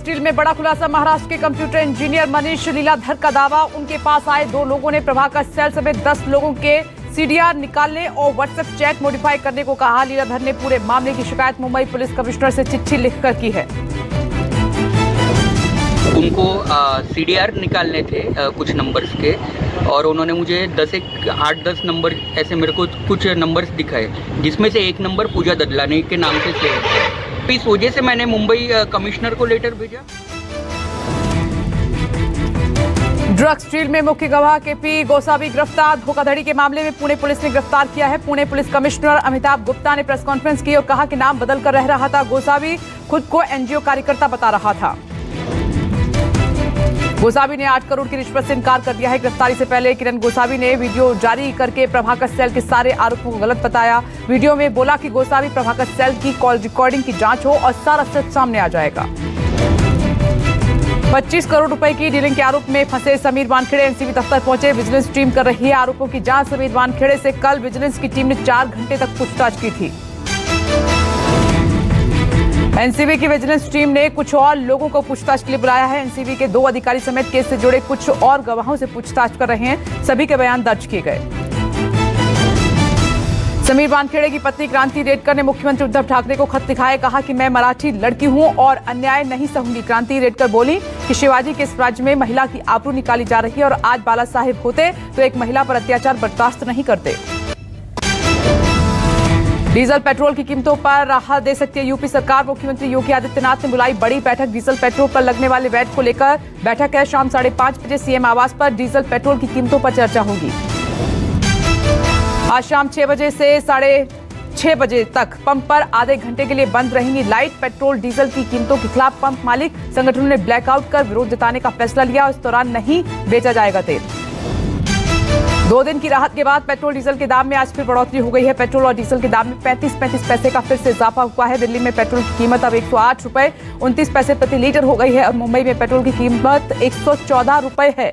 Steel में बड़ा खुलासा। महाराष्ट्र के कंप्यूटर इंजीनियर मनीष लीलाधर का दावा, उनके पास आए 2 लोगों ने प्रभाकर सेल समेत 10 लोगों के सीडीआर निकालने और व्हाट्सएप चैट मॉडिफाई करने को कहा। लीलाधर ने पूरे मामले की शिकायत मुंबई पुलिस कमिश्नर से चिट्ठी लिखकर की है। उनको सीडीआर निकालने थे कुछ नंबर्स के, और उन्होंने मुझे 8-10 नंबर ऐसे मेरे को कुछ नंबर्स दिखाए, जिसमें से एक नंबर पूजा ददलानी के नाम से सेव है। इस वजह से मैंने मुंबई कमिश्नर को लेटर भेजा। ड्रग्स डील में मुख्य गवाह केपी गोसावी गिरफ्तार। धोखाधड़ी के मामले में पुणे पुलिस ने गिरफ्तार किया है। पुणे पुलिस कमिश्नर अमिताभ गुप्ता ने प्रेस कॉन्फ्रेंस की और कहा कि नाम बदलकर रह रहा था। गोसावी खुद को एनजीओ कार्यकर्ता बता रहा था। गोसावी ने 8 करोड़ की रिश्वत से इनकार कर दिया है। गिरफ्तारी से पहले किरण गोसावी ने वीडियो जारी करके प्रभाकर सेल के सारे आरोपों को गलत बताया। वीडियो में बोला कि गोसावी प्रभाकर सेल की कॉल रिकॉर्डिंग की जांच हो और सारा सच सामने आ जाएगा। 25 करोड़ रुपए की डीलिंग के आरोप में फंसे समीर वानखेड़े एनसीबी दफ्तर पहुंचे। विजिलेंस टीम कर रही है आरोपों की जांच। समीर वानखेड़े से कल विजिलेंस की टीम ने 4 घंटे तक पूछताछ की थी। एनसीबी की विजिलेंस टीम ने कुछ और लोगों को पूछताछ के लिए बुलाया है। एनसीबी के 2 अधिकारी समेत केस से जुड़े कुछ और गवाहों से पूछताछ कर रहे हैं। सभी के बयान दर्ज किए गए। समीर वानखेड़े की पत्नी क्रांति रेडकर ने मुख्यमंत्री उद्धव ठाकरे को खत लिखा है। कहा कि मैं मराठी लड़की हूं और अन्याय नहीं सहूंगी। क्रांति रेडकर बोली कि शिवाजी के इस राज्य में महिला की आबरू निकाली जा रही है और आज बाला साहेब होते तो एक महिला पर अत्याचार बर्दाश्त नहीं करते। डीजल पेट्रोल की कीमतों पर राहत दे सकती है यूपी सरकार। मुख्यमंत्री योगी आदित्यनाथ ने बुलाई बड़ी बैठक। डीजल पेट्रोल पर लगने वाले वैट को लेकर बैठक है। शाम 5:30 बजे सीएम आवास पर डीजल पेट्रोल की कीमतों पर चर्चा होगी। आज शाम 6 बजे से 6:30 बजे तक पंप पर आधे घंटे के लिए बंद रहेंगी लाइट। पेट्रोल डीजल की कीमतों के खिलाफ पंप मालिक संगठनों ने ब्लैकआउट कर विरोध जताने का फैसला लिया। इस दौरान नहीं बेचा जाएगा तेल। 2 दिन की राहत के बाद पेट्रोल डीजल के दाम में आज फिर बढ़ोतरी हो गई है। पेट्रोल और डीजल के दाम में 35 पैसे का फिर से इजाफा हुआ है। दिल्ली में पेट्रोल की कीमत अब 108 रुपए 29 पैसे प्रति लीटर हो गई है और मुंबई में पेट्रोल की कीमत 114 रुपए है।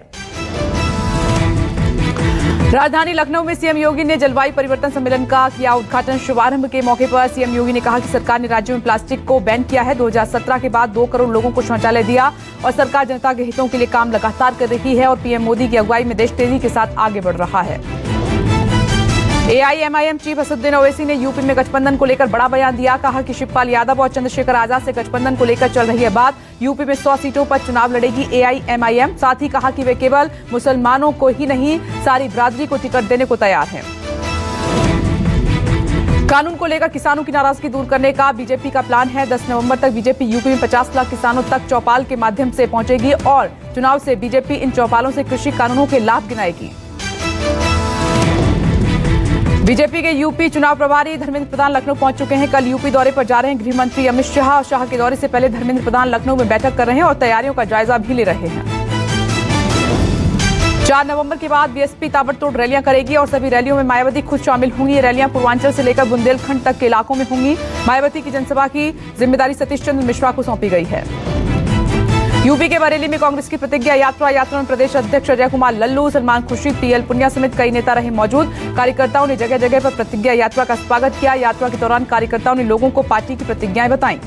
राजधानी लखनऊ में सीएम योगी ने जलवायु परिवर्तन सम्मेलन का किया उद्घाटन। शुभारंभ के मौके पर सीएम योगी ने कहा कि सरकार ने राज्यों में प्लास्टिक को बैन किया है। 2017 के बाद 2 करोड़ लोगों को शौचालय दिया और सरकार जनता के हितों के लिए काम लगातार कर रही है और पीएम मोदी की अगुवाई में देश तेजी के साथ आगे बढ़ रहा है। एआईएमआईएम चीफ असदुद्दीन ओवैसी ने यूपी में गठबंधन को लेकर बड़ा बयान दिया। कहा कि शिवपाल यादव और चंद्रशेखर आजाद से गठबंधन को लेकर चल रही है बात। यूपी में 100 सीटों पर चुनाव लड़ेगी एआईएमआईएम। साथ ही कहा कि वे केवल मुसलमानों को ही नहीं सारी बिरादरी को टिकट देने को तैयार हैं। कानून को लेकर किसानों की नाराजगी दूर करने का बीजेपी का प्लान है। 10 नवंबर तक बीजेपी यूपी में 50 लाख किसानों तक चौपाल के माध्यम से पहुंचेगी और चुनाव से बीजेपी इन चौपालों से कृषि कानूनों के लाभ गिनाएगी। बीजेपी के यूपी चुनाव प्रभारी धर्मेंद्र प्रधान लखनऊ पहुंच चुके हैं। कल यूपी दौरे पर जा रहे हैं गृह मंत्री अमित शाह और शाह के दौरे से पहले धर्मेंद्र प्रधान लखनऊ में बैठक कर रहे हैं और तैयारियों का जायजा भी ले रहे हैं। 4 नवंबर के बाद बीएसपी ताबड़तोड़ रैलियां करेगी और सभी रैलियों में मायावती खुद शामिल होंगी। ये रैलियां पूर्वांचल से लेकर बुंदेलखंड तक के इलाकों में होंगी। मायावती की जनसभा की जिम्मेदारी सतीश चंद्र मिश्रा को सौंपी गई है। यूपी के बरेली में कांग्रेस की प्रतिज्ञा यात्रा में प्रदेश अध्यक्ष अजय कुमार लल्लू, सलमान खुर्शीद, पीएल पुनिया समेत कई नेता रहे मौजूद। कार्यकर्ताओं ने जगह जगह पर प्रतिज्ञा यात्रा का स्वागत किया। यात्रा के दौरान कार्यकर्ताओं ने लोगों को पार्टी की प्रतिज्ञाएं बताई।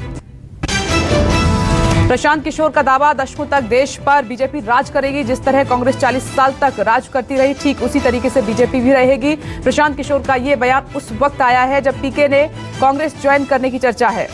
प्रशांत किशोर का दावा, दशकों तक देश पर बीजेपी राज करेगी। जिस तरह कांग्रेस 40 साल तक राज करती रही, ठीक उसी तरीके से बीजेपी भी रहेगी। प्रशांत किशोर का ये बयान उस वक्त आया है जब पीके ने कांग्रेस ज्वाइन करने की चर्चा है।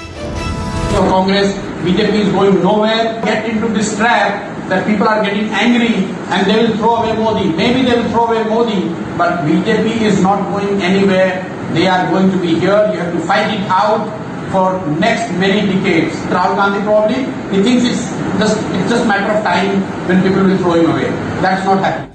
So Congress, BJP is going nowhere. Get into this trap that people are getting angry and they will throw away Modi. Maybe they will throw away Modi, but BJP is not going anywhere. They are going to be here. You have to fight it out for next many decades. Rahul Gandhi probably he thinks it's just matter of time when people will throw him away. That's not happening.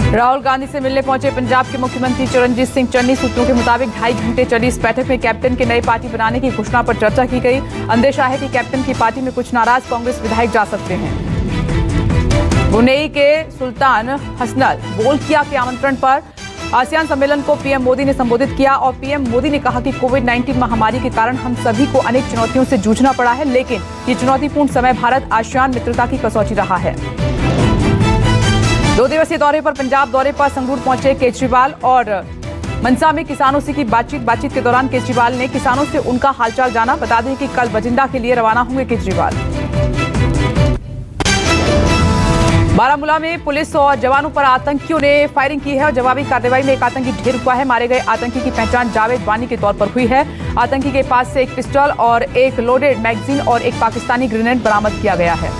Rahul Gandhi से मिलने पहुंचे पंजाब के मुख्यमंत्री चरणजीत सिंह चन्नी। सूत्रों के मुताबिक 2.5 घंटे चली इस बैठक में कैप्टन की नई पार्टी बनाने की घोषणा पर चर्चा की गई। अंदेशा है कि कैप्टन की पार्टी में कुछ नाराज कांग्रेस विधायक जा सकते हैं। बुनेई के सुल्तान हसनल बोल्किया के आमंत्रण पर आसियान सम्मेलन को पीएम मोदी ने संबोधित किया और पीएम मोदी ने कहा कि कोविड-19 महामारी के कारण हम सभी को अनेक चुनौतियों से जूझना पड़ा है, लेकिन ये चुनौतीपूर्ण समय भारत आसियान मित्रता की कसौटी रहा है। 2 दिवसीय दौरे पर पंजाब दौरे पर संगरूर पहुंचे केजरीवाल और मनसा में किसानों से की बातचीत के दौरान केजरीवाल ने किसानों से उनका हालचाल जाना। बता दें कि कल बठिंडा के लिए रवाना होंगे केजरीवाल। बारामूला में पुलिस और जवानों पर आतंकियों ने फायरिंग की है और जवाबी कार्रवाई में एक आतंकी ढेर हुआ है। मारे गए आतंकी की पहचान जावेद वानी के तौर पर हुई है। आतंकी के पास से एक पिस्टल और एक लोडेड मैगजीन और एक पाकिस्तानी ग्रेनेड बरामद किया गया है।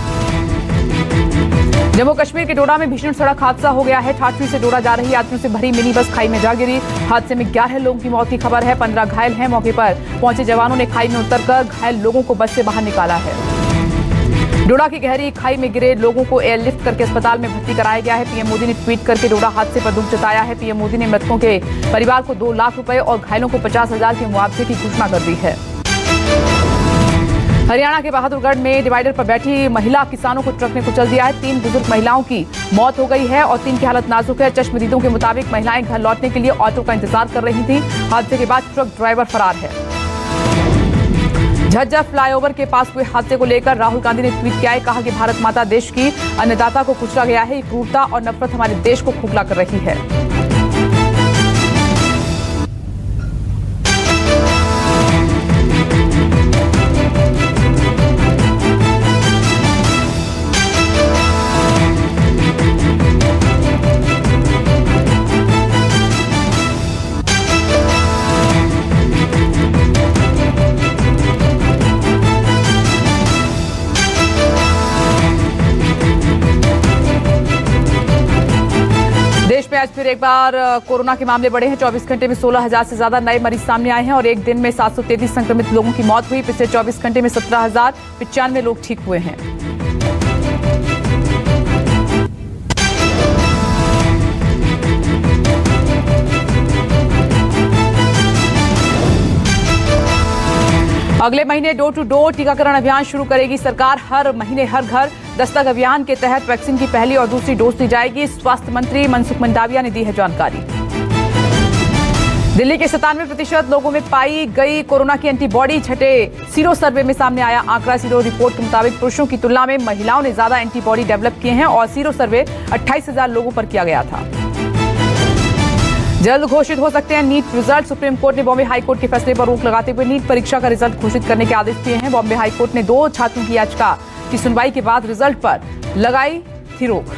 जम्मू कश्मीर के डोडा में भीषण सड़क हादसा हो गया है। ठाठरी से डोडा जा रही यात्रियों से भरी मिनी बस खाई में जा गिरी। हादसे में 11 लोगों की मौत की खबर है। 15 घायल हैं। मौके पर पहुंचे जवानों ने खाई में उतरकर घायल लोगों को बस से बाहर निकाला है। डोडा की गहरी खाई में गिरे लोगों को एयरलिफ्ट करके अस्पताल में भर्ती कराया गया है। पीएम मोदी ने ट्वीट करके डोडा हादसे पर दुख जताया है। पीएम मोदी ने मृतकों के परिवार को 2 लाख रुपए और घायलों को 50,000 के मुआवजे की घोषणा कर दी है। हरियाणा के बहादुरगढ़ में डिवाइडर पर बैठी महिला किसानों को ट्रक ने कुचल दिया है। 3 बुजुर्ग महिलाओं की मौत हो गई है और 3 की हालत नाजुक है। चश्मदीदों के मुताबिक महिलाएं घर लौटने के लिए ऑटो का इंतजार कर रही थी। हादसे के बाद ट्रक ड्राइवर फरार है। झज्जर फ्लाईओवर के पास हुए हादसे को लेकर राहुल गांधी ने ट्वीट किया है। कहा कि भारत माता देश की अन्नदाता को कुचला गया है। क्रूरता और नफरत हमारे देश को खोखला कर रही है। देश में आज फिर एक बार कोरोना के मामले बढ़े हैं। 24 घंटे में 16,000 से ज्यादा नए मरीज सामने आए हैं और एक दिन में 733 संक्रमित लोगों की मौत हुई। पिछले 24 घंटे में 17,095 लोग ठीक हुए हैं। अगले महीने डोर टू डोर टीकाकरण अभियान शुरू करेगी सरकार। हर महीने हर घर दस्तक अभियान के तहत वैक्सीन की पहली और दूसरी डोज दी जाएगी। स्वास्थ्य मंत्री मनसुख मंडाविया ने दी है जानकारी। दिल्ली के 97% लोगों में पाई गई कोरोना की एंटीबॉडी। छठे सीरो सर्वे में सामने आया आंकड़ा। सीरो रिपोर्ट के मुताबिक पुरुषों की तुलना में महिलाओं ने ज्यादा एंटीबॉडी डेवलप किए हैं और सीरो सर्वे 28,000 लोगों पर किया गया था। जल्द घोषित हो सकते हैं नीट रिजल्ट। सुप्रीम कोर्ट ने बॉम्बे हाई कोर्ट के फैसले पर रोक लगाते हुए नीट परीक्षा का रिजल्ट घोषित करने के आदेश दिए हैं। बॉम्बे हाई कोर्ट ने 2 छात्रों की याचिका की सुनवाई के बाद रिजल्ट पर लगाई थी रोक।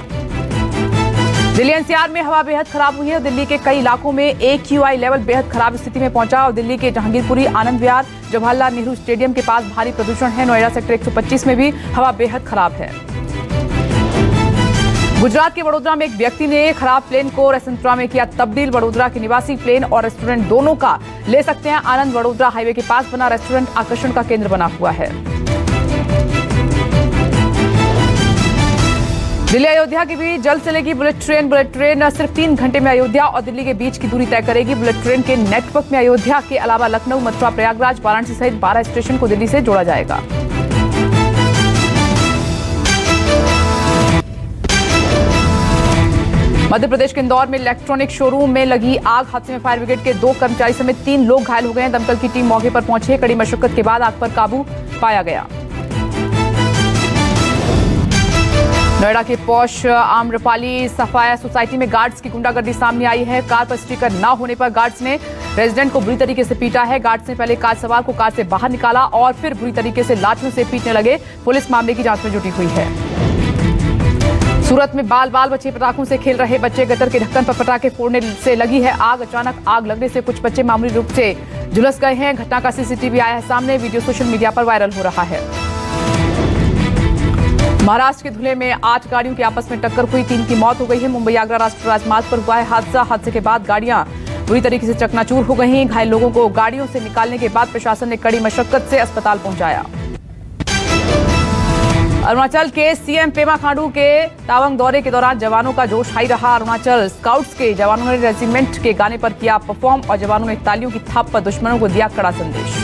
दिल्ली एनसीआर में हवा बेहद खराब हुई है। दिल्ली के कई इलाकों में AQI लेवल बेहद खराब स्थिति में पहुंचा और दिल्ली के जहांगीरपुरी, आनंद विहार, जवाहरलाल नेहरू स्टेडियम के पास भारी प्रदूषण है। नोएडा सेक्टर 125 में भी हवा बेहद खराब है। गुजरात के वडोदरा में एक व्यक्ति ने खराब प्लेन को रेस्तरां में किया तब्दील। वडोदरा के निवासी प्लेन और रेस्टोरेंट दोनों का ले सकते हैं आनंद। वडोदरा हाईवे के पास बना रेस्टोरेंट आकर्षण का केंद्र बना हुआ है। दिल्ली अयोध्या के बीच जल्द चलेगी बुलेट ट्रेन। बुलेट ट्रेन सिर्फ 3 घंटे में अयोध्या और दिल्ली के बीच की दूरी तय करेगी। बुलेट ट्रेन के नेटवर्क में अयोध्या के अलावा लखनऊ, मथुरा, प्रयागराज, वाराणसी सहित 12 स्टेशन को दिल्ली से जोड़ा जाएगा। मध्य प्रदेश के इंदौर में इलेक्ट्रॉनिक शोरूम में लगी आग। हादसे में फायर ब्रिगेड के 2 कर्मचारी समेत 3 लोग घायल हो गए हैं। दमकल की टीम मौके पर पहुंची है। कड़ी मशक्कत के बाद आग पर काबू पाया गया। नोएडा के पौष आम्रपाली सफाया सोसाइटी में गार्ड्स की गुंडागर्दी सामने आई है। कार पर स्टिकर न होने पर गार्ड्स ने रेजिडेंट को बुरी तरीके से पीटा है। गार्ड्स ने पहले कार सवार को कार से बाहर निकाला और फिर बुरी तरीके से लाठियों से पीटने लगे। पुलिस मामले की जांच में जुटी हुई है। सूरत में बाल बच्चे पटाखों से खेल रहे बच्चे गटर के ढक्कन पर पटाखे फोड़ने से लगी है आग। अचानक आग लगने से कुछ बच्चे मामूली रूप से झुलस गए हैं। घटना का सीसीटीवी आया है सामने। वीडियो सोशल मीडिया पर वायरल हो रहा है। महाराष्ट्र के धुले में 8 गाड़ियों की आपस में टक्कर हुई। 3 की मौत हो गई है। मुंबई आगरा राष्ट्रीय राजमार्ग पर हुआ है हादसा। हादसे के बाद गाड़ियां बुरी तरीके से चकनाचूर हो गई। घायल लोगों को गाड़ियों से निकालने के बाद प्रशासन ने कड़ी मशक्कत से अस्पताल पहुंचाया। अरुणाचल के सीएम पेमा खांडू के तावंग दौरे के दौरान जवानों का जोश हाई रहा। अरुणाचल स्काउट्स के जवानों ने रेजिमेंट के गाने पर किया परफॉर्म और जवानों ने तालियों की थाप पर दुश्मनों को दिया कड़ा संदेश।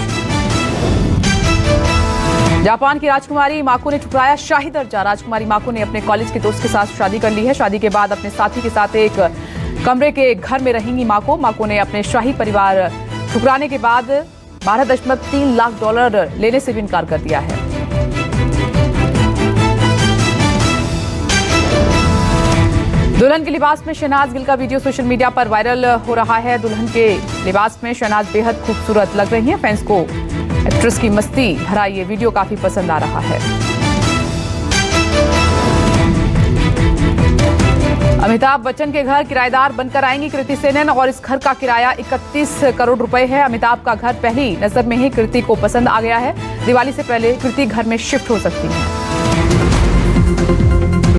जापान की राजकुमारी माको ने ठुकराया शाही दर्जा। राजकुमारी माको ने अपने कॉलेज के दोस्त के साथ शादी कर ली है। शादी के बाद अपने साथी के साथ एक कमरे के घर में रहेंगी माको। माको ने अपने शाही परिवार ठुकराने के बाद $12.3 लाख लेने से भी इनकार कर दिया है। दुल्हन के लिबास में शहनाज गिल का वीडियो सोशल मीडिया पर वायरल हो रहा है। दुल्हन के लिबास में शहनाज बेहद खूबसूरत लग रही हैं। फैंस को एक्ट्रेस की मस्ती भरा ये वीडियो काफी पसंद आ रहा है। अमिताभ बच्चन के घर किराएदार बनकर आएंगी कृति सेनन और इस घर का किराया 31 करोड़ रुपए है। अमिताभ का घर पहली नजर में ही कृति को पसंद आ गया है। दिवाली से पहले कृति घर में शिफ्ट हो सकती है।